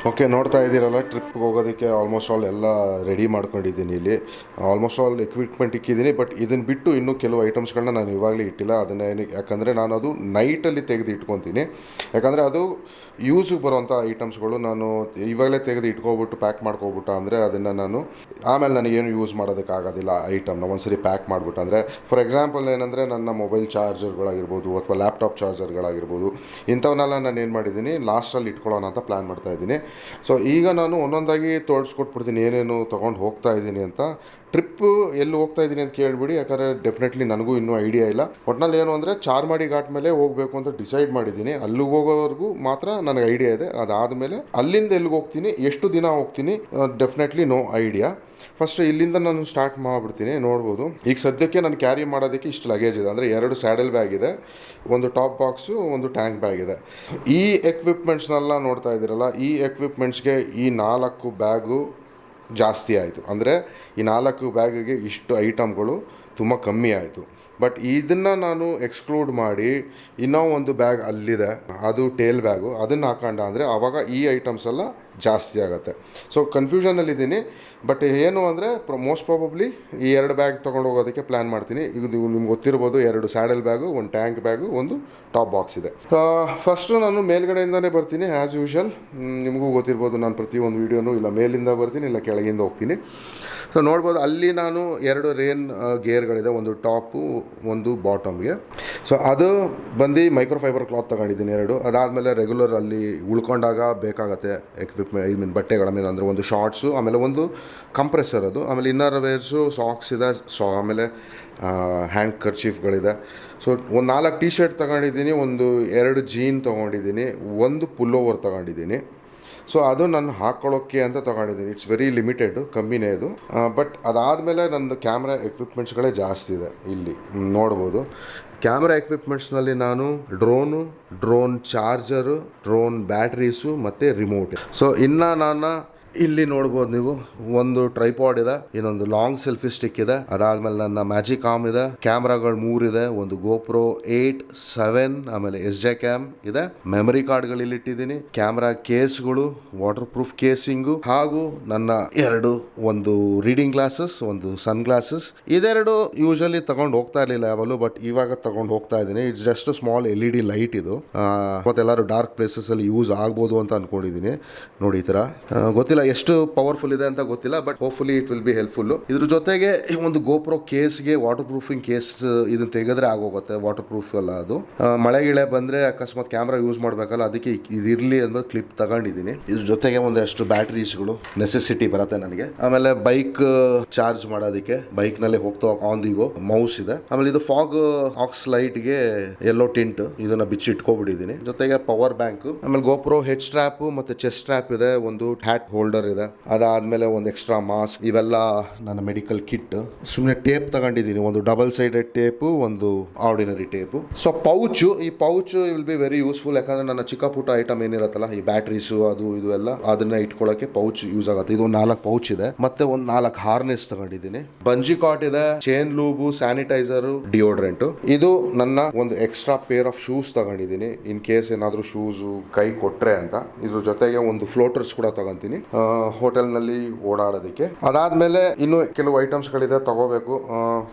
Okay, ನೋಡ್ತಾ ಇದ್ದೀರಲ್ಲ, ಟ್ರಿಪ್ಗೆ ಹೋಗೋದಕ್ಕೆ ಆಲ್ಮೋಸ್ಟ್ ಆಲ್ ಎಲ್ಲ ರೆಡಿ ಮಾಡ್ಕೊಂಡಿದ್ದೀನಿ. ಇಲ್ಲಿ ಆಲ್ಮೋಸ್ಟ್ ಆಲ್ ಎಕ್ವಿಪ್ಮೆಂಟ್ ಇಕ್ಕಿದ್ದೀನಿ. ಬಟ್ ಇದನ್ನು ಬಿಟ್ಟು ಇನ್ನೂ ಕೆಲವು ಐಟಮ್ಸ್ಗಳನ್ನ ನಾನು ಇವಾಗಲೇ ಇಟ್ಟಿಲ್ಲ. ಅದನ್ನು ಯಾಕಂದರೆ ನಾನು ಅದು ನೈಟಲ್ಲಿ ತೆಗೆದು ಇಟ್ಕೊತೀನಿ. ಯಾಕಂದರೆ ಅದು ಯೂಸಿಗೆ ಬರೋವಂಥ ಐಟಮ್ಸ್ಗಳು ನಾನು ಇವಾಗಲೇ ತೆಗೆದು ಇಟ್ಕೊಬಿಟ್ಟು ಪ್ಯಾಕ್ ಮಾಡ್ಕೊಬಿಟ್ಟು ಅಂದರೆ ಅದನ್ನು ನಾನು ಆಮೇಲೆ ನನಗೇನು ಯೂಸ್ ಮಾಡೋದಕ್ಕಾಗೋದಿಲ್ಲ. ಐಟಮ್ನ ಒಂದ್ಸರಿ ಪ್ಯಾಕ್ ಮಾಡಿಬಿಟ್ಟು ಅಂದರೆ ಫಾರ್ ಎಕ್ಸಾಂಪಲ್ ಏನಂದರೆ ನನ್ನ ಮೊಬೈಲ್ ಚಾರ್ಜರ್ಗಳಾಗಿರ್ಬೋದು ಅಥವಾ ಲ್ಯಾಪ್ಟಾಪ್ ಚಾರ್ಜರ್ಗಳಾಗಿರ್ಬೋದು, ಇಂಥವನ್ನೆಲ್ಲ ನಾನು ಏನು ಮಾಡಿದ್ದೀನಿ ಲಾಸ್ಟಲ್ಲಿ ಇಟ್ಕೊಳ್ಳೋಣ ಅಂತ ಪ್ಲ್ಯಾನ್ ಮಾಡ್ತಾಯಿದ್ದೀನಿ. ಸೊ ಈಗ ನಾನು ಒಂದೊಂದಾಗಿ ತೋರಿಸ್ಕೊಟ್ಬಿಡ್ತೀನಿ ಏನೇನು ತೊಗೊಂಡು ಹೋಗ್ತಾ ಇದ್ದೀನಿ ಅಂತ. ಟ್ರಿಪ್ಪು ಎಲ್ಲಿ ಹೋಗ್ತಾ ಇದ್ದೀನಿ ಅಂತ ಕೇಳಿಬಿಡಿ, ಯಾಕಂದರೆ ಡೆಫಿನೆಟ್ಲಿ ನನಗೂ ಇನ್ನೂ ಐಡಿಯಾ ಇಲ್ಲ. ಒಟ್ನಲ್ಲಿ ಏನು ಅಂದರೆ ಚಾರ್ಮಾಡಿ ಘಾಟ್ ಮೇಲೆ ಹೋಗಬೇಕು ಅಂತ ಡಿಸೈಡ್ ಮಾಡಿದ್ದೀನಿ. ಅಲ್ಲಿಗೆ ಹೋಗೋವರೆಗೂ ಮಾತ್ರ ನನಗೆ ಐಡಿಯಾ ಇದೆ. ಅದಾದಮೇಲೆ ಅಲ್ಲಿಂದ ಎಲ್ಲಿಗೆ ಹೋಗ್ತೀನಿ, ಎಷ್ಟು ದಿನ ಹೋಗ್ತೀನಿ, ಡೆಫಿನೆಟ್ಲಿ ನೋ ಐಡಿಯಾ. ಫಸ್ಟ್ ಇಲ್ಲಿಂದ ನಾನು ಸ್ಟಾರ್ಟ್ ಮಾಡಿಬಿಡ್ತೀನಿ. ನೋಡ್ಬೋದು, ಈಗ ಸದ್ಯಕ್ಕೆ ನಾನು ಕ್ಯಾರಿ ಮಾಡೋದಕ್ಕೆ ಇಷ್ಟು ಲಗೇಜ್ ಇದೆ. ಅಂದರೆ 2 ಸ್ಯಾಡಲ್ ಬ್ಯಾಗ್ ಇದೆ, ಒಂದು ಟಾಪ್ ಬಾಕ್ಸು, ಒಂದು ಟ್ಯಾಂಕ್ ಬ್ಯಾಗ್ ಇದೆ. ಈ ಎಕ್ವಿಪ್ಮೆಂಟ್ಸ್ನೆಲ್ಲ ನೋಡ್ತಾ ಇದ್ದೀರಲ್ಲ, ಈ ಎಕ್ವಿಪ್ಮೆಂಟ್ಸ್ಗೆ ಈ 4 ಬ್ಯಾಗು ಜಾಸ್ತಿ ಆಯಿತು. ಅಂದರೆ ಈ 4 ಬ್ಯಾಗಿಗೆ ಇಷ್ಟು ಐಟಮ್ಗಳು ತುಂಬ ಕಮ್ಮಿ ಆಯಿತು. ಬಟ್ ಇದನ್ನು ನಾನು ಎಕ್ಸ್ಕ್ಲೂಡ್ ಮಾಡಿ ಇನ್ನೂ ಒಂದು ಬ್ಯಾಗ್ ಅಲ್ಲಿದೆ, ಅದು ಟೇಲ್ ಬ್ಯಾಗು, ಅದನ್ನು ಹಾಕೊಂಡ ಅಂದರೆ ಆವಾಗ ಈ ಐಟಮ್ಸ್ ಎಲ್ಲ ಜಾಸ್ತಿ ಆಗುತ್ತೆ. ಸೊ ಕನ್ಫ್ಯೂಷನಲ್ಲಿದ್ದೀನಿ. ಬಟ್ ಏನು ಅಂದರೆ ಮೋಸ್ಟ್ ಪ್ರಾಬಬ್ಲಿ ಈ 2 ಬ್ಯಾಗ್ ತೊಗೊಂಡು ಹೋಗೋದಕ್ಕೆ ಪ್ಲ್ಯಾನ್ ಮಾಡ್ತೀನಿ. ಈಗ ನಿಮ್ಗೆ ಗೊತ್ತಿರ್ಬೋದು, 2 ಸ್ಯಾಡಲ್ ಬ್ಯಾಗು, ಒಂದು ಟ್ಯಾಂಕ್ ಬ್ಯಾಗು, ಒಂದು ಟಾಪ್ ಬಾಕ್ಸ್ ಇದೆ. ಫಸ್ಟು ನಾನು ಮೇಲ್ಗಡೆಯಿಂದನೇ ಬರ್ತೀನಿ ಆ್ಯಸ್ ಯೂಶುವಲ್. ನಿಮಗೂ ಗೊತ್ತಿರ್ಬೋದು, ನಾನು ಪ್ರತಿಯೊಂದು ವೀಡಿಯೋನು ಇಲ್ಲ ಮೇಲಿಂದ ಬರ್ತೀನಿ ಇಲ್ಲ ಕೆಳಗಿಂದ ಹೋಗ್ತೀನಿ. ಸೊ ನೋಡ್ಬೋದು, ಅಲ್ಲಿ ನಾನು 2 ರೇನ್ ಗೇರ್ಗಳಿದೆ, ಒಂದು ಟಾಪು ಒಂದು ಬಾಟಮ್ಗೆ. ಸೊ ಅದು ಬಂದು ಮೈಕ್ರೋಫೈಬರ್ ಕ್ಲಾತ್ ತೊಗೊಂಡಿದ್ದೀನಿ 2. ಅದಾದಮೇಲೆ ರೆಗ್ಯುಲರ್ ಅಲ್ಲಿ ಉಳ್ಕೊಂಡಾಗ ಬೇಕಾಗತ್ತೆ ಎಕ್ವಿಪ್ಮೆಂಟ್, ಬಟ್ಟೆಗಳ ಮೇಲೆ ಅಂದರೆ ಒಂದು ಶಾರ್ಟ್ಸು, ಆಮೇಲೆ ಒಂದು ಕಂಪ್ರೆಸರ್, ಅದು ಆಮೇಲೆ ಇನ್ನರ್ ವೇರ್ಸು, ಸಾಕ್ಸ್ ಇದೆ, ಆಮೇಲೆ ಹ್ಯಾಂಡ್ ಕರ್ಚೀಫ್ಗಳಿದೆ. ಸೊ ಒಂದು 4 ಟಿ ಶರ್ಟ್ ತೊಗೊಂಡಿದ್ದೀನಿ, ಒಂದು 2 ಜೀನ್ ತೊಗೊಂಡಿದ್ದೀನಿ, ಒಂದು ಪುಲ್ಲೋವರ್ ತೊಗೊಂಡಿದ್ದೀನಿ. ಸೊ ಅದು ನಾನು ಹಾಕ್ಕೊಳ್ಳೋಕ್ಕೆ ಅಂತ ತೊಗೊಂಡಿದ್ದೀನಿ. ಇಟ್ಸ್ ವೆರಿ ಲಿಮಿಟೆಡ್, ಕಮ್ಮಿನೇ ಇದು. ಬಟ್ ಅದಾದಮೇಲೆ ನನ್ನದು ಕ್ಯಾಮ್ರಾ ಎಕ್ವಿಪ್ಮೆಂಟ್ಸ್ಗಳೇ ಜಾಸ್ತಿ ಇದೆ. ಇಲ್ಲಿ ನೋಡ್ಬೋದು, ಕ್ಯಾಮ್ರಾ ಎಕ್ವಿಪ್ಮೆಂಟ್ಸ್ನಲ್ಲಿ ನಾನು ಡ್ರೋನ್ ಚಾರ್ಜರು, ಡ್ರೋನ್ ಬ್ಯಾಟ್ರೀಸು ಮತ್ತು ರಿಮೋಟ್. ಸೊ ಇನ್ನು ನಾನು ಇಲ್ಲಿ ನೋಡ್ಬೋದು ನೀವು, ಒಂದು ಟ್ರೈಪಾಡ್ ಇದೆ, ಇನ್ನೊಂದು ಲಾಂಗ್ ಸೆಲ್ಫಿ ಸ್ಟಿಕ್ ಇದೆ, ಅದಾದ್ಮೇಲೆ ನನ್ನ ಮ್ಯಾಜಿಕ್ ಆರ್ಮ್ ಇದೆ, ಕ್ಯಾಮ್ರಾಗಳು 3 ಇದೆ, ಒಂದು ಗೋಪ್ರೋ 8, 7, ಆಮೇಲೆ SJ ಕ್ಯಾಮ್ ಇದೆ, ಮೆಮರಿ ಕಾರ್ಡ್ಗಳು ಇಲ್ಲಿ ಇಟ್ಟಿದ್ದೀನಿ, ಕ್ಯಾಮ್ರಾ ಕೇಸ್ಗಳು, ವಾಟರ್ ಪ್ರೂಫ್ ಕೇಸಿಂಗು, ಹಾಗೂ ನನ್ನ 2 ಒಂದು ರೀಡಿಂಗ್ ಗ್ಲಾಸಸ್, ಒಂದು ಸನ್ ಗ್ಲಾಸಸ್. ಇದೆರಡು ಯೂಶಲಿ ತಗೊಂಡು ಹೋಗ್ತಾ ಇರಲಿಲ್ಲ ಯಾವಾಗಲೂ, ಬಟ್ ಇವಾಗ ತಗೊಂಡು ಹೋಗ್ತಾ ಇದ್ದೀನಿ. It's just small LED light ಇದು. ಮತ್ತೆಲ್ಲರೂ ಡಾರ್ಕ್ ಪ್ಲೇಸಸ್ ಅಲ್ಲಿ ಯೂಸ್ ಆಗ್ಬೋದು ಅಂತ ಅನ್ಕೊಂಡಿದ್ದೀನಿ. ನೋಡಿ, ಈ ಥರ ಗೊತ್ತಿಲ್ಲ ಎಷ್ಟು ಪವರ್ಫುಲ್ ಇದೆ ಅಂತ ಗೊತ್ತಿಲ್ಲ, but hopefully it will be helpful. ಇದ್ರ ಜೊತೆಗೆ ಒಂದು ಗೋಪ್ರೋ ಕೇಸ್ಗೆ ವಾಟರ್ ಪ್ರೂಫಿಂಗ್ ಕೇಸ್ ಇದನ್ನ ತೆಗೆದ್ರೆ ಆಗೋಗುತ್ತೆ. ವಾಟರ್ ಪ್ರೂಫ್ ಅಲ್ಲ ಅದು, ಮಳೆ ಗಿಳೆ ಬಂದರೆ ಅಕಸ್ಮಾತ್ ಕ್ಯಾಮ್ರಾ ಯೂಸ್ ಮಾಡಬೇಕಲ್ಲ, ಅದಕ್ಕೆ ಇದಿರಲಿ ಅಂದ್ರೆ ಕ್ಲಿಪ್ ತಗೊಂಡಿದ್ದೀನಿ. ಇದ್ರ ಜೊತೆಗೆ ಒಂದಷ್ಟು ಬ್ಯಾಟ್ರೀಸ್ಗಳು ನೆಸೆಸಿಟಿ ಬರುತ್ತೆ ನನಗೆ. ಆಮೇಲೆ ಬೈಕ್ ಚಾರ್ಜ್ ಮಾಡೋದಕ್ಕೆ ಬೈಕ್ನಲ್ಲಿ ಹೋಗ್ತಾ ಆನ್ದಿಗೋ ಮೌಸ್ ಇದೆ. ಆಮೇಲೆ ಇದು ಫಾಗ್ ಆಕ್ಸ್ ಲೈಟ್ಗೆ ಯೆಲ್ಲೋ ಟಿಂಟ್, ಇದನ್ನ ಬಿಚ್ಚಿ ಇಟ್ಕೊಬಿಟ್ಟಿದ್ದೀನಿ. ಜೊತೆಗೆ ಪವರ್ ಬ್ಯಾಂಕ್, ಆಮೇಲೆ ಗೋಪ್ರೋ ಹೆಡ್ ಸ್ಟ್ರಾಪ್ ಮತ್ತೆ ಚೆಸ್ಟ್ ಸ್ಟ್ರಾಪ್ ಇದೆ, ಒಂದು ಹ್ಯಾಟ್ ಹೋಲ್ಡರ್ ಇದೆ, ಅದಾದ್ಮೇಲೆ ಒಂದು ಎಕ್ಸ್ಟ್ರಾ ಮಾಸ್ಕ್. ಇವೆಲ್ಲ ನನ್ನ ಮೆಡಿಕಲ್ ಕಿಟ್. ಸುಮ್ಮನೆ ಟೇಪ್ ತಗೊಂಡಿದ್ದೀನಿ, ಒಂದು ಡಬಲ್ ಸೈಡೆಡ್ ಟೇಪು, ಒಂದು ಆರ್ಡಿನರಿ ಟೇಪು. ಸೊ ಪೌಚು, ಈ pouch will be very useful. ಯಾಕಂದ್ರೆ ನನ್ನ ಚಿಕ್ಕ ಪುಟ್ಟ ಐಟಮ್ ಏನಿರುತ್ತಲ್ಲ, ಈ ಬ್ಯಾಟ್ರೀಸು ಅದು ಇದು ಎಲ್ಲ, ಅದನ್ನ ಇಟ್ಕೊಳ್ಳೋಕೆ ಪೌಚ್ ಯೂಸ್ ಆಗುತ್ತೆ. ಇದು 4 ಪೌಚ್ ಇದೆ, ಮತ್ತೆ ಒಂದು 4 ಹಾರ್ನೆಸ್ ತಗೊಂಡಿದ್ದೀನಿ, ಬಂಜಿ ಕಾಟ್ ಇದೆ, ಚೈನ್ ಲೂಬು, ಸ್ಯಾನಿಟೈಸರ್, ಡಿಯೋಡ್ರೆಂಟ್. ಇದು ನನ್ನ ಒಂದು ಎಕ್ಸ್ಟ್ರಾ ಪೇರ್ ಆಫ್ ಶೂಸ್ ತಗೊಂಡಿದ್ದೀನಿ, ಇನ್ ಕೇಸ್ ಏನಾದರೂ ಶೂಸು ಕೈ ಕೊಟ್ರೆ ಅಂತ. ಇದ್ರ ಜೊತೆಗೆ ಒಂದು ಫ್ಲೋಟರ್ಸ್ ಕೂಡ ತಗೊಂತೀನಿ ಹೋಟೆಲ್ನಲ್ಲಿ ಓಡಾಡೋದಕ್ಕೆ. ಅದಾದ್ಮೇಲೆ ಇನ್ನು ಕೆಲವು ಐಟಮ್ಸ್ಗಳಿದೆ ತಗೋಬೇಕು.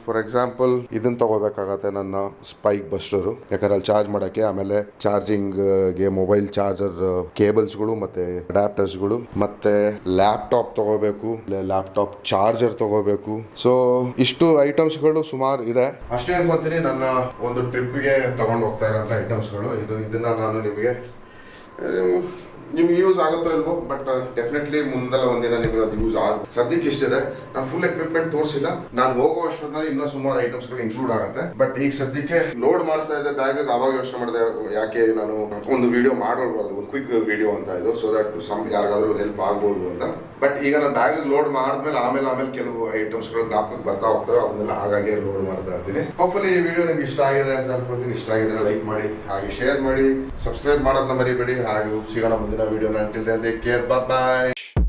ಫಾರ್ ಎಕ್ಸಾಂಪಲ್ ಇದನ್ನ ತಗೋಬೇಕಾಗತ್ತೆ, ನನ್ನ ಸ್ಪೈಕ್ ಬಸ್ಟರು, ಯಾಕಂದ್ರೆ ಅಲ್ಲಿ ಚಾರ್ಜ್ ಮಾಡೋಕ್ಕೆ. ಆಮೇಲೆ ಚಾರ್ಜಿಂಗ್ಗೆ ಮೊಬೈಲ್ ಚಾರ್ಜರ್ ಕೇಬಲ್ಸ್ಗಳು ಮತ್ತೆ ಅಡ್ಯಾಪ್ಟರ್ಸ್ಗಳು, ಮತ್ತೆ ಲ್ಯಾಪ್ಟಾಪ್ ತಗೋಬೇಕು, ಲ್ಯಾಪ್ಟಾಪ್ ಚಾರ್ಜರ್ ತಗೋಬೇಕು. ಸೊ ಇಷ್ಟು ಐಟಮ್ಸ್ಗಳು ಸುಮಾರು ಇದೆ. ಅಷ್ಟೇ ಅನ್ಕೋತೀನಿ ನನ್ನ ಒಂದು ಟ್ರಿಪ್ಗೆ ತಗೊಂಡು ಹೋಗ್ತಾ ಇರೋಂಥ ಐಟಮ್ಸ್ಗಳು. ಇದನ್ನ ನಾನು ನಿಮ್ಗೆ ಯೂಸ್ ಆಗುತ್ತೋ ಇಲ್ವೋ, ಬಟ್ ಡೆಫಿನೆಟ್ಲಿ ಮುಂದೆಲ್ಲ ಒಂದಿನ ನಿಮ್ಗೆ ಅದು ಯೂಸ್ ಆಗುತ್ತೆ. ಸದ್ಯಕ್ಕೆ ಇಷ್ಟಿದೆ. ನಾನು ಫುಲ್ ಎಕ್ವಿಪ್ಮೆಂಟ್ ತೋರಿಸಿಲ್ಲ, ನಾನು ಹೋಗೋ ಅಷ್ಟೊತ್ತಿನಲ್ಲಿ ಇನ್ನೂ ಸುಮಾರು ಐಟಮ್ಸ್ಗಳು ಇನ್ಕ್ಲೂಡ್ ಆಗುತ್ತೆ. ಬಟ್ ಈಗ ಸದ್ಯಕ್ಕೆ ಲೋಡ್ ಮಾಡ್ತಾ ಇದೆ ಬ್ಯಾಗ್. ಅವಾಗ ಯೋಚನೆ ಮಾಡಿದೆ, ಯಾಕೆ ನಾನು ಒಂದು ವಿಡಿಯೋ ಮಾಡೋಬಾರ್ದು, ಒಂದು ಕ್ವಿಕ್ ವಿಡಿಯೋ ಅಂತ ಇದು, ಸೊ ದಟ್ ಯಾರಿಗಾದ್ರೂ ಹೆಲ್ಪ್ ಆಗ್ಬೋದು ಅಂತ. ಬಟ್ ಈಗ ನಾನು ಬ್ಯಾಗ್ ಲೋಡ್ ಮಾಡಿದ್ಮೇಲೆ ಆಮೇಲೆ ಕೆಲವು ಐಟಮ್ಸ್ಗಳು ಜ್ಞಾಪಕಕ್ಕೆ ಬರ್ತಾ ಹೋಗ್ತವೆ, ಅವನ್ನೆಲ್ಲ ಹಾಗಾಗಿ ಲೋಡ್ ಮಾಡ್ತಾ ಇರ್ತೀನಿ. ಹೋಪ್ಫುಲಿ ಈ ವಿಡಿಯೋ ನಿಮ್ಗೆ ಇಷ್ಟ ಆಗಿದೆ ಅಂತ ಅನ್ಕೋತೀನಿ. ಇಷ್ಟ ಆಗಿದ್ರೆ ಲೈಕ್ ಮಾಡಿ, ಹಾಗೆ ಶೇರ್ ಮಾಡಿ, ಸಬ್ಸ್ಕ್ರೈಬ್ ಮಾಡೋದನ್ನ ಮರಿಬೇಡಿ. ಹಾಗೆ ಸಿಗೋಣ ಮುಂದಿನ ವಿಡಿಯೋನ. Until then, take care. Bye bye.